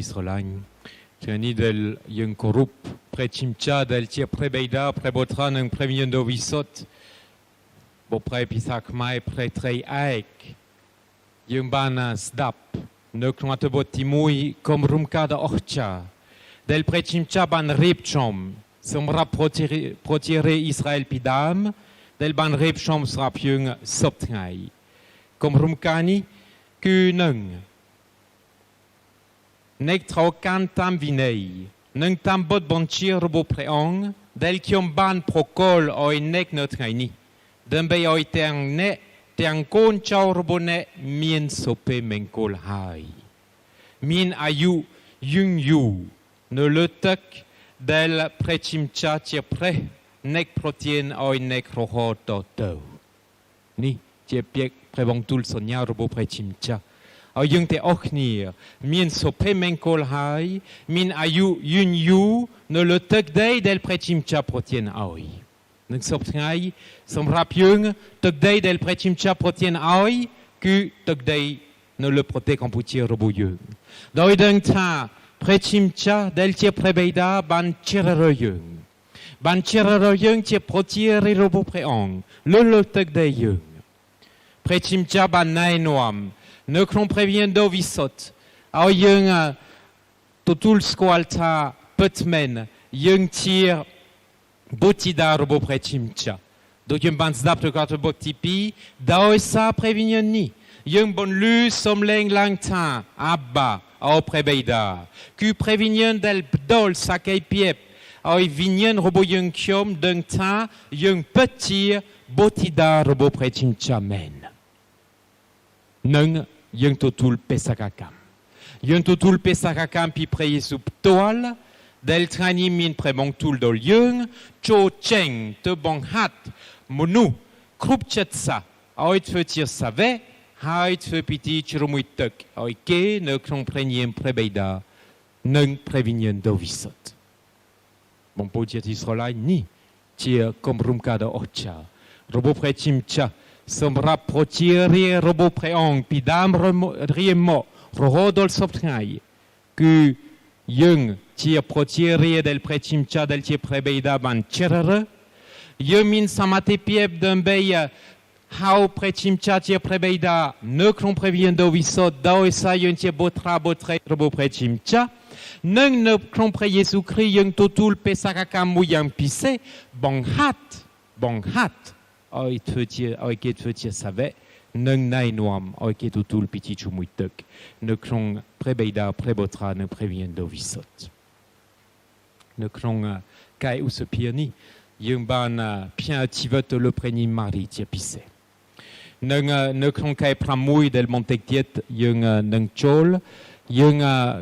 Israël. Trani del yung korup prechimcha del tia prebeida prebotra nang premien do visot. Bo pre pisak mai pretrei aek. Yung bana sdap. Ne knwate bot timui kom rumkada orcha. Del prechimcha ban ripchom. Somra protire Israël pidam. Del ban ripchom srap yung soptngai. Kom rumkani kunung. Nek traukan tam vinei, neng tam bot bonchir robo preong, del kiom ban prokol oi nek notreini. Dembe oi teang ne, teang kon chau robo ne, mien sope menkol hai. Mien ayu, yung yu, ne le tek del prechimcha tir pre, nek protien oi nek roho to. Ni, tir piek prebong tul sonia robo prechimcha. Au yung te ochnir, min sope menkol hai, min ayu yun yu, ne le tegdei del prechimcha protien aoi. Neng soptngai, som rap yung, tegdei del prechimcha protien aoi, ku tegdei ne le prote kamputir robo yung. Doi deng ta, prechimcha del tia prebeida ban tirere yung. Ban tirere yung tia protir robo preong, le tegdei yung. Prechimcha ban naenoam, ne klon previen do visot. Au yung totul squalta petmen, yung tir botida robo prechimcha. Do yung ban zdap te karte botipi, dao sa previen ni. Yung bon lu som leng lang tan, abba, au prebeida. Ku previen del bdol sakay piep, au vinien robo yung kiom deng tan, yung petir botida robo prechimcha men. Nung yung totul pesakakam. Yung totul pesakakam pi preye sub toal, del trani min prebong tul dol yung, cho cheng te bong hat, monu, krup chetsa, aoit fetir save, haoit fe piti chirumuitek, aoike ne klon preniem prebeida, nung previnien do visot. Bon potiet Israël ni, tia kom rumkada ocha, robo prechimcha, Sombra protiri robo preong pidam riemo rohodol soptngai que yung tia protiri del prechimcha del tia prebeida ban tirere yemin samate pieb dembeya how prechimcha tia prebeida ne klon previendo visot dao esa yung tia botra robo prechimcha neng ne klon pre Yesu kri yung totul pesakaka muyang pise bong hat oit fetir save, neng nai noam, oiket tutul piti chumuitek, ne klong prebeida prebotra ne previendo visot. Ne klong kai ou se piani, yung ban pien tivet le preni mari tia pisse. Ne klong kai pramoui del montektiet yung neng chol, yung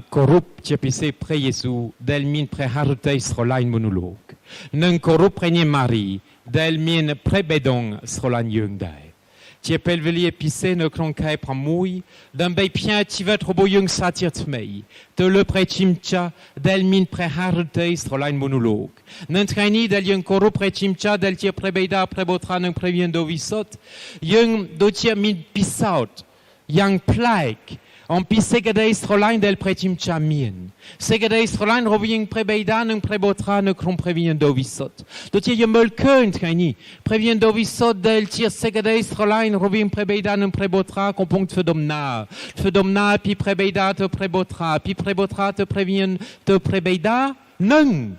korup tia pisse pre Yesu del min pre harute Israël monolog. Neng korup preni mari, del min prebedong srolan yung dai. Tia pelveli epise ne klon kai pramoui, d'un bei pien tivet robo yung satir tmei, te le prechimcha del min preharute srolan monolog. N'entraini del yung koro prechimcha del tia prebeida prebotra neng previen do visot, yung do tia min pisaut, yang plaik, on pi segade Israël del prechimcha mien. Segade Israël roving prebeida nung prebotra ne klon previen do visot. Do tia yemol keun traini. Previen do visot del tia segade Israël roving prebeida nung prebotra komponkt fedomna. Fedomna pi prebeida te prebotra. Pi prebotra te previen te prebeida nung.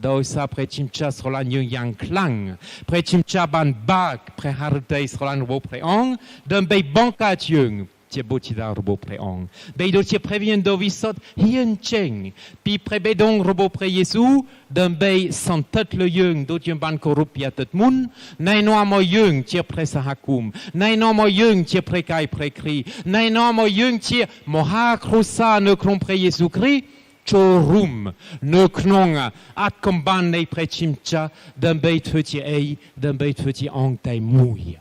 Do sa prechimcha Israël yung yang klang. Prechimcha ban bak preharute Israël robo preong. D'un bei bankat yung. Tia botida robo preong. Beido tia previen do visot hien cheng. Pi prebedong robo pre Yesu, d'un bei santet le yung, dot yung ban korupia tet mun, nai no amo yung tia presa hakum, nai no amo yung tia prekai prekri, nai no amo yung tia moha krosa ne klon pre Yesu kri, chorum, ne klon at komban nei prechimcha, d'un bei tfeti ei, d'un bei tfeti ang tai mouy.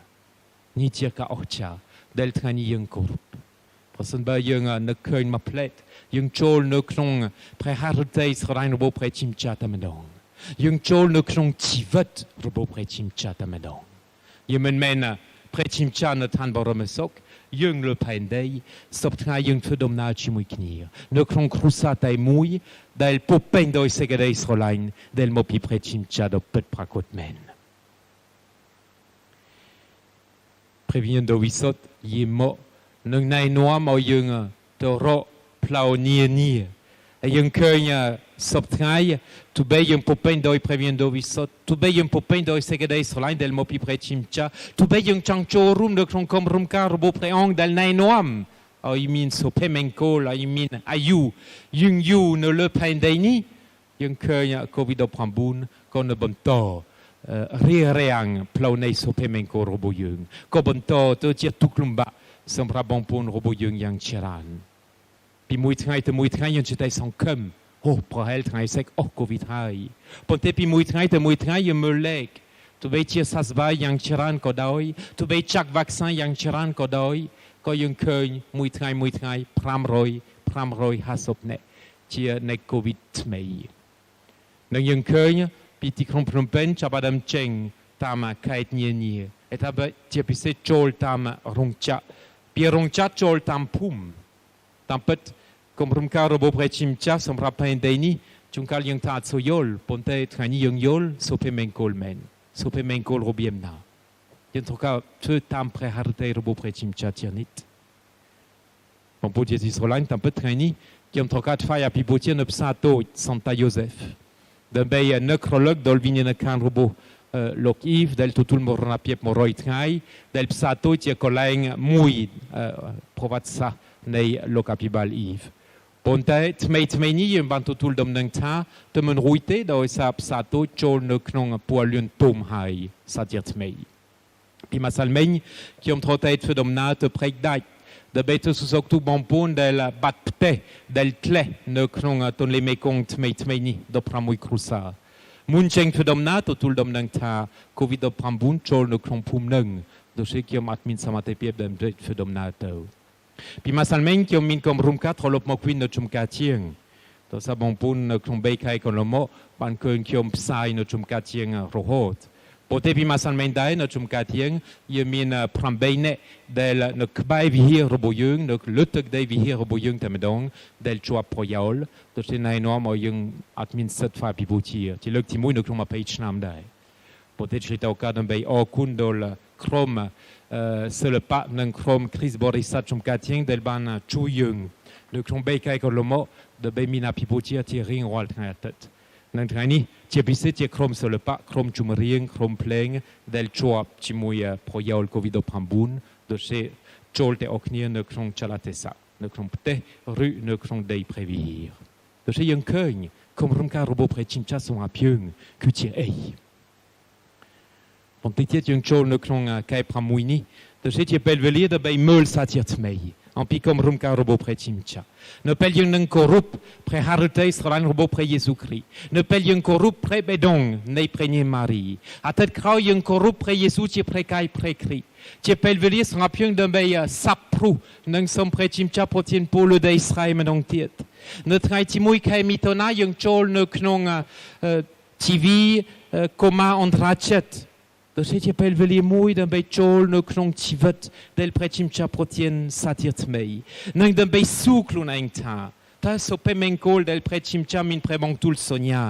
Ni tia ka orcha. Del trani yung korup. Prasen ba yung ne keun ma plet, yung chol ne klong preharute Israël robo prechimcha tamadong. Yung chol ne klong tivet robo prechimcha tamadong. Yung men prechimcha ne tan boromesok, យើងលើផែនដីសពថ្ងៃយើងធ្វើដំណើរជាមួយគ្នានៅក្នុងគ្រួសារតែមួយដែលពុះពេញដោយសេចក្តីស្រឡាញ់ដែលមកពីព្រះជាម្ចាស់ដ៏ពិតប្រាកដមែនព្រះវិញ្ញាណដ៏វិសុទ្ធយាមមកនឹងណែនាំឲ្យយើងទៅរកផ្លូវនានាហើយយើងឃើញសពថ្ងៃទោះបីយើងពុះពេញដោយព្រះវិញ្ញាណដ៏វិសុទ្ធទោះបីយើងពុះពេញដោយសេចក្តីស្រឡាញ់ដែលមកពីព្រះជាម្ចាស់ទោះបីយើងចង់ចូលរួមនៅក្នុងគម្រោងការរបស់ព្រះអង្គដែលណែនាំឲ្យមានសុភមង្គលឲ្យមានអាយុយើងយូរនៅលើផែនដីនេះយើងឃើញ COVID-19 ក៏នៅបន្តរារាំងផ្លូវនៃសុភមង្គលរបស់យើងក៏បន្តទៅជាទុក្ខលំបាកសម្រាប់បងប្អូនរបស់យើងយ៉ាងច្រើនពីមួយថ្ងៃទៅមួយថ្ងៃយើងចិត្តតែសង្ឃឹមប្រហែលថ្ងៃសេកអស់កូវីដហើយប៉ុន្តែពីមួយថ្ងៃទៅមួយថ្ងៃយើងមើលលេខទោះបីជាសះស្បើយយ៉ាងច្រើនក៏ដោយទោះបីចាក់វ៉ាក់សាំងយ៉ាងច្រើនក៏ដោយក៏យើងឃើញមួយថ្ងៃ550នាក់ជានៃកូវីដថ្មីនឹងយើងឃើញពីទីក្រុងភ្នំពេញចាប់ផ្ដើមចេញតាមខេត្តនានាហើយថាជាពិសេសចូលតាមរោងចក្រពីរោងចក្រចូលតាមភូមិតាមពិតគម្រោងការរបស់ព្រះជាម្ចាស់សម្រាប់ផែនដីនេះជួនកាលយើងថាអត់សូវយល់ប៉ុន្តែថ្ងៃនេះយើងយល់សុភមង្គលមែនសុភមង្គលរបៀបណាយើងត្រូវការធ្វើតាមព្រះハរតីរបស់ព្រះជាម្ចាស់ជានិច្ចបងប្អូនជាទីស្រឡាញ់តាមពិតថ្ងៃនេះខ្ញុំត្រូវការថ្វាយអភិបូជានៅផ្សារតូចសង្តាយូសេហ្វដើម្បីនឹករលឹកដល់វិញ្ញាណក្ខន្ធរបស់លោកអ៊ីវដែលទទួលមរណភាព100ថ្ងៃដែលផ្សារតូចជាកន្លែងមួយប្រវត្តិសាស្ត្រនៃលោកអភិបាលអ៊ីវប៉ុន្តែថ្មីនេះយើងបានទទួលដំណឹងថាទៅមិនរួចទេដោយសារផ្សារតូចចូលនៅក្នុងពលលឿនទុំហើយសាជាថ្មីពីម្សិលមិញខ្ញុំត្រូវតែធ្វើដំណើរទៅព្រែកដាច់ដើម្បីទៅសុខទុក្ខបងប្អូនដែលបាត់ផ្ទះដែលធ្លេះនៅក្នុងទន្លេមេគង្គថ្មីនេះ16គ្រួសារមុនចេញធ្វើដំណើរទទួលដំណឹងថា COVID-19 ចូលនៅក្នុងភូមិនឹងដូចជាខ្ញុំអត់មានសមត្ថភាពដើម្បីធ្វើដំណើរទៅពីម្សិលមិញខ្ញុំមានគម្រោងការត្រឡប់មកវិញនៅចំការជាងដោយសារបងប្អូននៅក្នុង3ខែកន្លងមកបានឃើញខ្ញុំផ្សាយនៅចំការជាងរហូតប៉ុន្តែពីម្សិលមិញដែរនៅចំការជាងយើងមាន8នាក់ដែលនៅក្បែរវិហាររបស់យើងនៅលើទឹកដីវិហាររបស់យើងតែម្ដងដែលជាប់ប្រយោលដូច្នេះណែនាំឲ្យយើងអត់មានសិទ្ធិធ្វើពីពូជាលើកទី1នៅក្នុង20ឆ្នាំដែរប៉ុន្តែជាតើការដើម្បីអរគុណដល់ក្រុមសិល្បៈនិងក្រុមគ្រីស្ទបរិស័ទចំការជាងដែលបានជួយយើងនៅក្នុង3ខែកន្លងមកដើម្បីមានអភិបូជាជារៀងរាល់ថ្ងៃអាទិត្យនៅថ្ងៃនេះជាពិសេសជាក្រុមសិល្បៈក្រុមជំរៀងក្រុមភ្លេងដែលជាប់ជាមួយប្រយោល COVID-19 ដូចជាចូលតែអស់គ្នានៅក្នុងចលនាទេសៈនៅក្នុងប្រទេសឬនៅក្នុងដីព្រះវិហារដូចជាយើងឃើញគម្រោងការរបស់ព្រះជាម្ចាស់សម្រាប់យើងគឺជាអីបន្តិចទៀតយើងចូលនៅក្នុងខែ6នេះដូចជាពេលវេលាដើម្បីមើលសាជាថ្មីអំពីគម្រោងការរបស់ព្រះជាម្ចាស់នៅពេលយើងនឹងគោរពព្រះハរតីស្រឡាញ់របស់ព្រះយេស៊ូវគ្រីស្ទនៅពេលយើងគោរពព្រះបេះដូងនៃព្រះញេម៉ារីអាទិត្យក្រោយយើងគោរពព្រះយេស៊ូវជាព្រះកាយព្រះគ្រីស្ទជាពេលវេលាសម្រាប់យើងដើម្បីសាប់ព្រោះនិងសូមព្រះជាម្ចាស់ប្រទានពរលើដីឥស្រាអែលម្ដងទៀតនៅថ្ងៃទី1ខែមិថុនាយើងចូលនៅក្នុងTV កុមារអន្តរជាតិដូចជាពេលវេលាមួយដើម្បីចូលនៅក្នុងជីវិតដែលព្រះជាម្ចាស់ប្រទានសាជាថ្មីនិងដើម្បីស៊ូខ្លួនឯងថាតើសុភមង្គលដែលព្រះជាម្ចាស់មានព្រះបង្ទូលសញ្ញា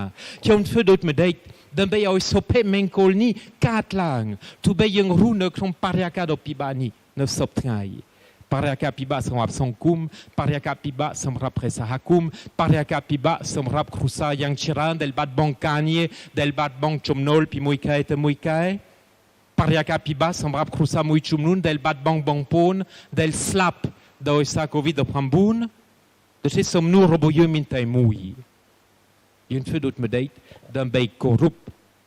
ខ្ញុំធ្វើដូចម្ដេចដើម្បីឲ្យសុភមង្គលនេះកើតឡើងទោះបីយើងរស់នៅក្នុងបរិយាកាសដ៏ពិបាកនេះនៅសប្តាហ៍ថ្ងៃបរិយាកាសពិបាកសម្រាប់សង្គមបរិយាកាសពិបាកសម្រាប់ព្រះសហគមន៍បរិយាកាសពិបាកសម្រាប់គ្រួសារយ៉ាងច្រើនដែលបាត់បង់ការងារដែលបាត់បង់ចំណូលពីមួយខែទៅមួយខែបរិយាកាសពិបាកសម្រាប់គ្រួសារមួយចំនួនដែលបាត់បង់បងប្អូនដែលស្លាប់ដោយសារ COVID-19 ដូចជាសំណួររបស់យើងមានតែមួយយើងធ្វើដូចម្ដេចដើម្បីគោរព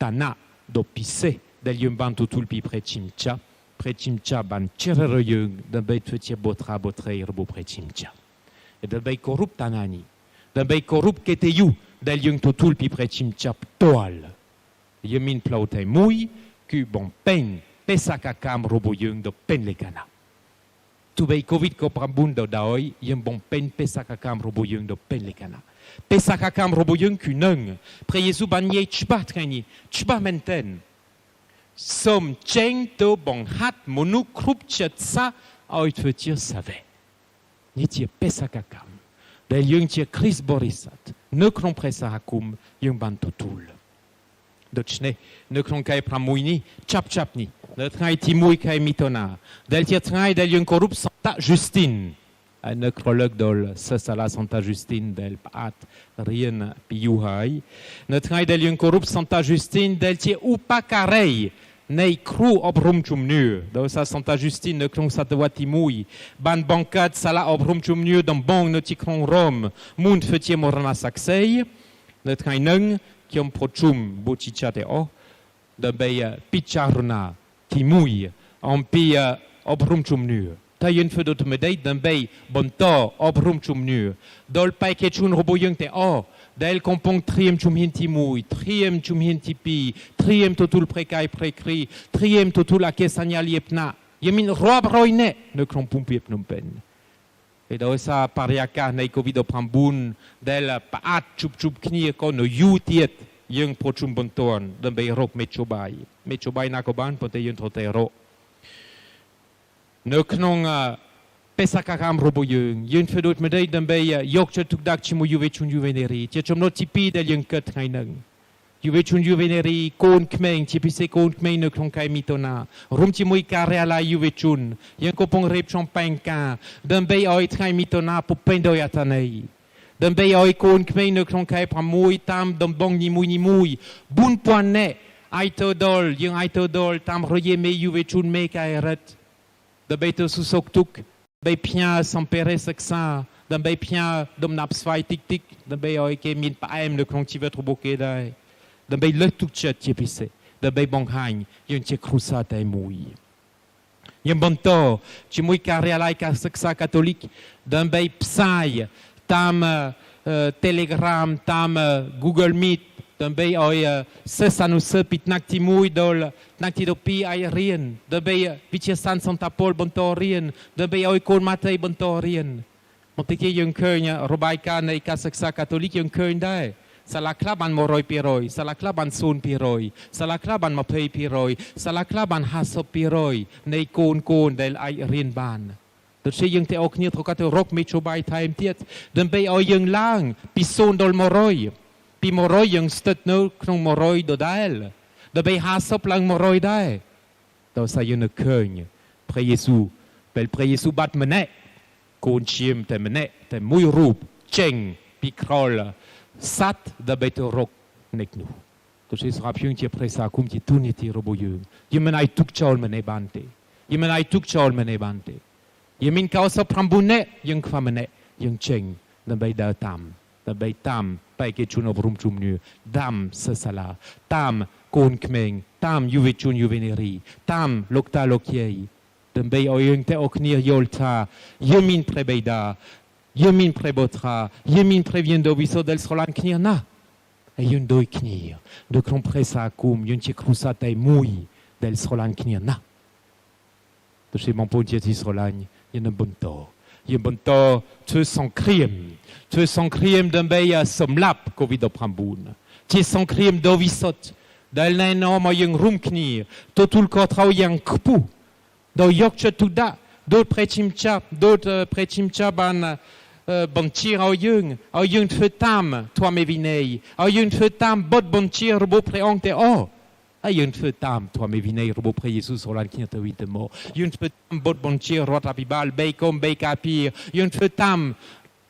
ឋានៈដ៏ពិសេសដែលយើងបានទទួលពីព្រះជាម្ចាស់ព្រះជាម្ចាស់បានជ្រើសរើសយើងដើម្បីធ្វើជាបុត្រាបុត្រីរបស់ព្រះជាម្ចាស់ដើម្បីគោរពឋានៈនេះដើម្បីគោរពកិត្តិយសដែលយើងទទួលពីព្រះជាម្ចាស់ផ្ទាល់យើងមានផ្លូវតែមួយគឺបំពេញបេសកកម្មរបស់យើងដ៏ពេញលក្ខណៈទោះបី COVID-19 ដោយយើងបំពេញបេសកកម្មរបស់យើងដ៏ពេញលក្ខណៈបេសកកម្មរបស់យើងគឺនឹងព្រះយេស៊ូវបាននិយាយច្បាស់ថ្ងៃនេះច្បាស់មែនទែនសូមចេញទៅបង្ហាត់មនុស្សគ្រប់ជាតិសាសន៍ Oit fetir savait. Ni tir pesakakam. Del yung tir Chris Borisat. Ne kron presarakum yung bantotul. Dochne, ne kron kai pramouni, chapni. Ne trai timui kai mitona. Del tir trai del yung korup Santa Justine. Un necrologue dol Sala Santa Justine del Paat rien piuhai. Ne trai del yung korup Santa Justine del tir upa karei. Nei cru obrum chumnu, do sa Santa Justine ne klong sa timui, ban bankat sala obrum chumnu dans bang no tikron Rome, mund fetie morana saksei, ne trainung kiom prochum bochichate o, de bei picharna timui, en pi obrum chumnu. Ta yen fedot medei d'un bei bonto obrum chumnu, dol paike chun roboyung te o, del compong triem chum hinti mui, triem chum hinti pi, triem totul prekai prekri, triem totul a kesanya liepna. Yemin roab roine ne klompum piep numpen. Et da sa pariaka nei covid prambun del paat chup knie kon no yutiet yung prochum bonton, den bei rok mechobai. Mechobai na koban pote yung trotero. Ne knong pesakakam roboyung, yun fedot medei den bei yokche tukdak chimu yuve chun yuveneri, tia chom no tipi del yung ket kainang. Yuve chun yuveneri, kon kmeng, tipi se kon kmeng ne klong kai mitona, rum timui kare ala yuve chun, yung kopong rep champagne kan, den bei oi trai mitona po pendo yatanei. Den bei oi kon kmeng ne klong kai pramui tam den bong ni mui, bun poane, aito dol, yung aito dol, tam roye me yuve chun me kai ret. De bei to susok tuk, bei pia sampere saksa, dan bei pia dom napsvai tik, dan bei oi ke min paem ne klong ti vetro boke dai. Dan bei le tuk chet ti pise, dan bei bong hain, yon ti krusa tai mui. Yon bonto, ti mui kare alai ka saksa katolik, dan bei psai, tam Telegram, tam Google Meet, dan bei oi sesanu sepit nakti mui dol, nakti dopi ai rien, dan bei vice san Santa Paul bonto rien, dan bei oi kon matei bonto rien. Monteke yung kenya robai ka nei ka saksa katolik yung kenya dai. Sala klaban moroi piroi, sala klaban sun piroi, sala klaban mapei piroi, sala klaban hasop piroi, nei kon del ai rien ban. Dat se yung te ook niet rokat rok mecho bai time tiet, dan bei oi yung lang, pison dol moroi. Pi moroi yung stet no knong moroi do dael. Da bei hasop lang moroi dae. Da sa yung ne kenya, pre Jesu, bel pre Jesu bat mene, kon chiem te mene, te mui rup, cheng, pi krol, sat da bei te rok nek nu. To se srap yung ti pre sa kum ti tuni ti robo yung. Yung men ai tuk chol mene bante. Yung men ai tuk chol mene bante. Yung min kausa prambune, yung kwa mene, yung cheng, da bei da tam. Da bei tam, pai ke chun obrum chum nu, dam sesala, tam kon kmeng, tam yuve chun yuveneri, tam lokta lokiei. Den bei oyung te oknir yolta, yemin prebeida, yemin prebotra, yemin previendo viso del srolan knir na. E yun doi knir, de klon presa akum, yun ti krusa tai mui del srolan knir na. De chez mon pontiet srolan, yun un bon to. Yun bon to, te son kriem. Tu son kriem den bei somlap covid prambun. Ti son kriem do visot. Dal na no ma yung rum knir, totul kotrau yang kpu. Do yokche tuda, dot prechimcha, ban bontir au yung fetam, toi me vinei, au yung fetam bot bontir robo preong te o. A yung fetam, toi me vinei robo pre Jesus rolan knir te wite mo. Yung fetam bot bontir rota pibal, beikom beikapir, yung fetam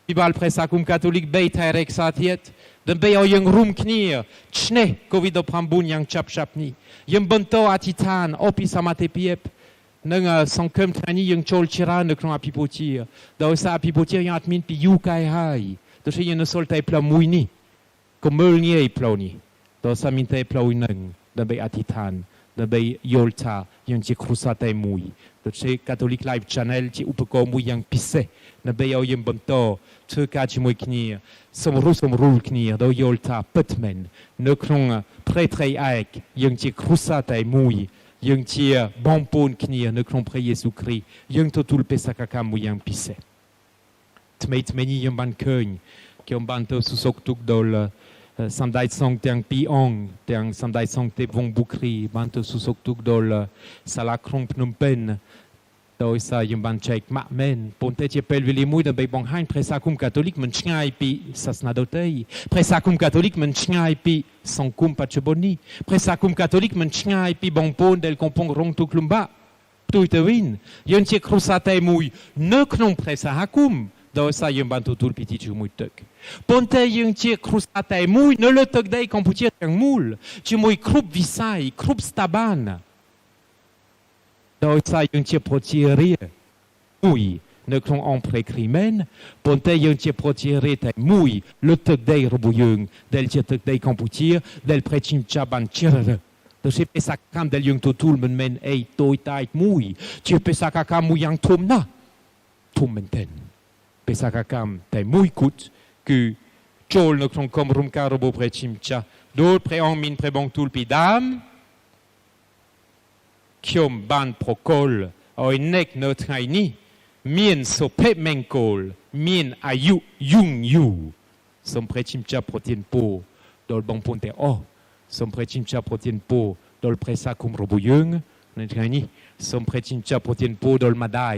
Bibal presakum katolik bei tairek satiet, den bei o yung rum knir, tchne covid prambun yang chapni. Yung bonto atitan, opi samate piep, neng son kem trani yung chol chira ne klon apipotir. Da osa apipotir yung atmin pi yu kai hai. Da se yung sol tai pla muini, kom melnie i ploni. Da osa min tai pla uineng, den bei atitan, den bei yolta, yung ti krusa tai mui. Da se Catholic Live Channel ti upeko mui yang pisse. Na bei o yung bonto, te ka ti mui knir, som rul knir, do yolta petmen, ne klon pretrei aek, yung ti krusa tai mui, yung ti bonpon knir, ne klon pre Jesu kri, yung totul pesakaka mui yang pisse. Tmeni yung ban keny, ki yung ban te susok tuk dol samdai song tiang pi ong, tiang samdai song te vong bukri, ban te susok tuk dol sala krong pnumpen, โดยสายังบันเชกมะเมนปนเตเจเปลวิลิมุยดันไปบองให้พระสาคุมคาทอลิกมันง่ายปีศาสนาโดเตยพระสาคุมคาทอลิกมันง่ายปีสังคมปัจจุบันนี้พระสาคุมคาทอลิกมันง่ายปีบองปนเดลคงปงรงทุกลุมบะตุยเตวินยันเชครุสาเตมุยเนกนงพระสาคุมโดยสายังบันทุตุลพิจิจูมุยตึกปนเตยังเชครุสาเตมุยเนเลตึกได้คอมพูเชียงมูลจมุยครุบวิสัยครุบสตาบานโดยสายังเชโปรเชียรีมุยในครงองเพลครีเมนปนเตยังเชโปรเชียรีแต่มุยเลตึกได้ระบุยังเดลเชตึกได้คอมพูเชียเดลเพรชิมจาบันเชร์โดยเฉพาะสักคำเดลยังตัวทูลมันเมนเอโตยตายมุยเชื่อเป็นสักคำมุยยังทุ่มนะทุ่มเมนเทนเป็นสักคำแต่มุยกุดคือโจลในครงคอมรุมการระบุเพรชิมจาโดยเพรองมินเพรบองทูลปีดามคิมบันโปรโคลเอาเน็กเนอร์ไทนี่มีนโซเพเมงโกลมีนอายุยุ่งอยู่สมเพรชิมจาโปรตีนปูโดยบางปนแต่โอสมเพรชิมจาโปรตีนปูโดยเพรสาคุมระบุยังในไทนี่สมเพรชิมจาโปรตีนปูโดยมาได้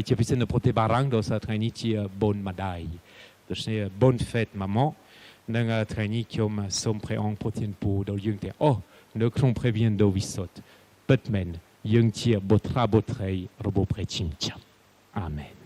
เชื่อพิเศษในโปรตีนบารังโดยสาไทนี่เชื่อบนมาได้โดยเชื่อบนเฟตมาโมนั่งไทนี่คิมสมเพรองโปรตีนปูโดยยังแต่โอเนื้อคงเพรเวียนโดวิสต์เปิดเมนยังเชื่อบทราบทไทยระบบเพรชิมจาอาเมน